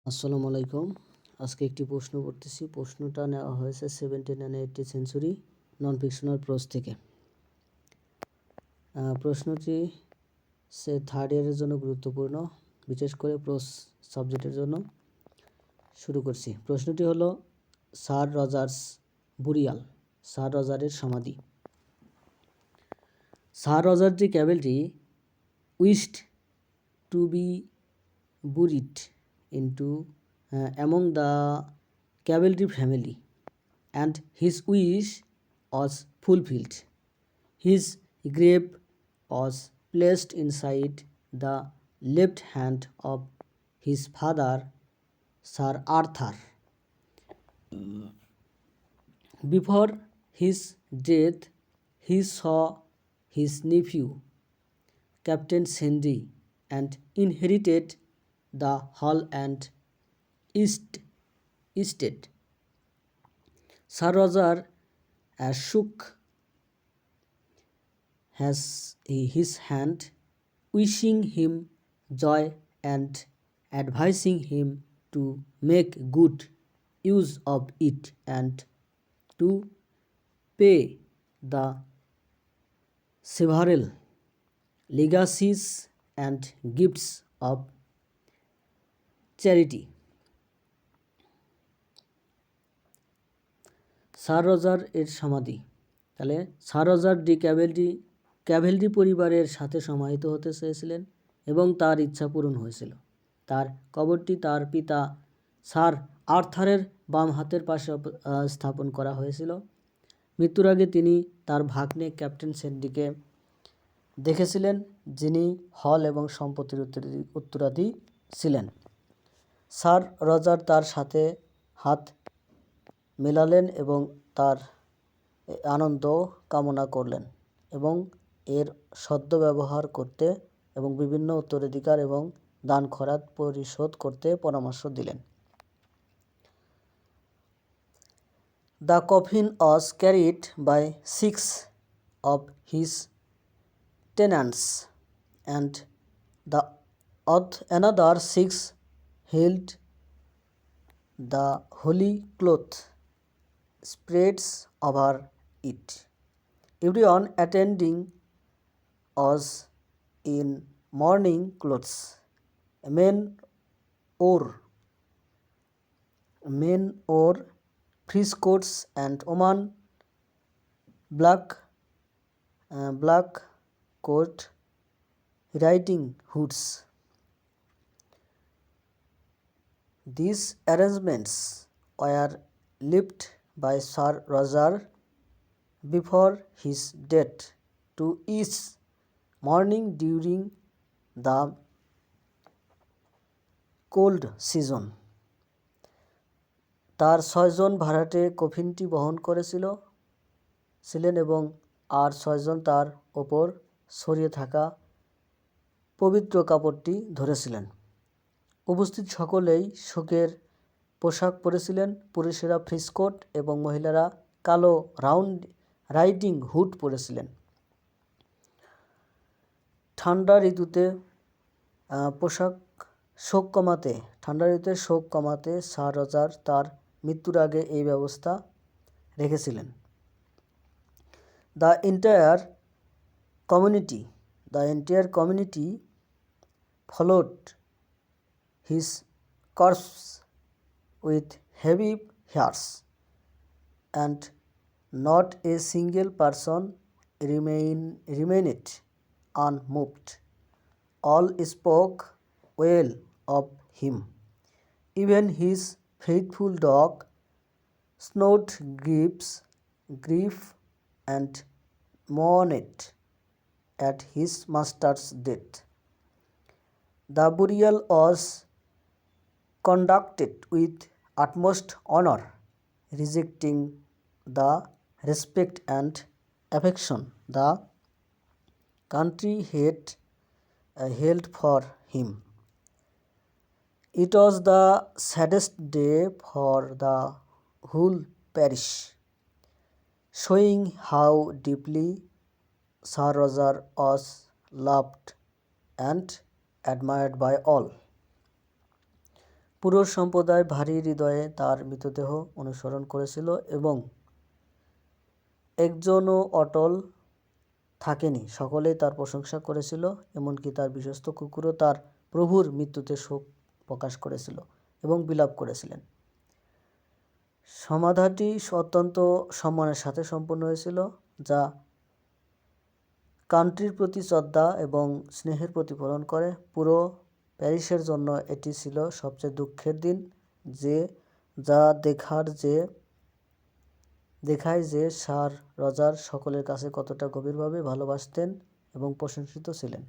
আসসালামু আলাইকুম। আজকে একটি প্রশ্ন করতেছি। প্রশ্নটা নেওয়া হয়েছে 17 and 18th century non fictional pros থেকে। প্রশ্নটি থার্ড ইয়ারের জন্য গুরুত্বপূর্ণ, বিশেষ করে প্রোজ সাবজেক্টের জন্য। শুরু করছি। প্রশ্নটি হলো স্যার রজার্স বুরিয়াল, স্যার রজারের সমাধি। Sir Roger the cavalry wished to be buried into among the cavalry family, and his wish was fulfilled. His grave was placed inside the left hand of his father, Sir Arthur. Before his death, he saw his nephew, Captain Sindri, and inherited the hall and estate. Sir Roger shook his hand, wishing him joy and advising him to make good use of it and to pay the several legacies and gifts of charity. Sir Roger এর সমাধি। তাহলে sir Roger the ক্যাভেলরি পরিবারের সাথে সমাহিত হতে চেয়েছিলেন এবং তার ইচ্ছা পূরণ হয়েছিল। তার কবরটি তার পিতা স্যার আর্থারের বাম হাতের পাশে স্থাপন করা হয়েছিল। মৃত্যুর আগে তিনি তার ভাগ্নে ক্যাপ্টেন সেন্ডিকে দেখেছিলেন, যিনি হল এবং সম্পত্তির উত্তরাধী ছিলেন। স্যার রজার তার সাথে হাত মেলালেন এবং তার আনন্দ কামনা করলেন এবং এর সদ্ব্যবহার করতে এবং বিভিন্ন উত্তরাধিকার এবং দান খরাত পরিশোধ করতে পরামর্শ দিলেন। The coffin was carried by 6 of his tenants, and the another 6 held the holy cloth spreads over it. Everyone attending was in mourning clothes. Men wore frieze coats and women black coat riding hoods. These arrangements were left by Sir Roger before his death to each morning during the cold season. তার 6 জন ভাড়াটে কফিনটি বহন ছিলেন এবং আর 6 জন তার ওপর ছড়িয়ে থাকা পবিত্র কাপড়টি ধরেছিলেন। উপস্থিত সকলেই শোকের পোশাক পরেছিলেন। পুরুষেরা ফ্রিজ কোট এবং মহিলারা কালো রাইডিং হুড পরেছিলেন। ঠান্ডা ঋতুতে শোক কমাতে স্যার রজার তার মৃত্যুর আগে এই ব্যবস্থা রেখেছিলেন। The entire community followed his corpse with heavy hearts, and not a single person remained unmoved. All spoke well of him. Even his faithful dog snowed grief and mourned at his master's death. The burial was conducted with utmost honor, rejecting the respect and affection the country had held for him. It was the saddest day for the whole parish, showing how deeply Sir Roger was loved and admired by all. পুরো সম্প্রদায় ভারী হৃদয়ে তার মৃতদেহ অনুসরণ করেছিল এবং একজনও অটল থাকেনি, সকলেই তার প্রশংসা করেছিল, এমনকি তার বিশ্বস্ত কুকুরও তার প্রভুর মৃত্যুতে শোক প্রকাশ করেছিল এবং বিলাপ করেছিলেন। সমাধিটি অত্যন্ত সম্মানের সাথে সম্পন্ন হয়েছিল, যা কান্ট্রির প্রতি শ্রদ্ধা এবং স্নেহের প্রতিফলন করে। পুরো প্যারিসের জন্য এটি ছিল সবচেয়ে দুঃখের দিন, যা দেখায় যে স্যার রজার সকলের কাছে কতটা গভীরভাবে ভালোবাসতেন এবং প্রশংসিত ছিলেন।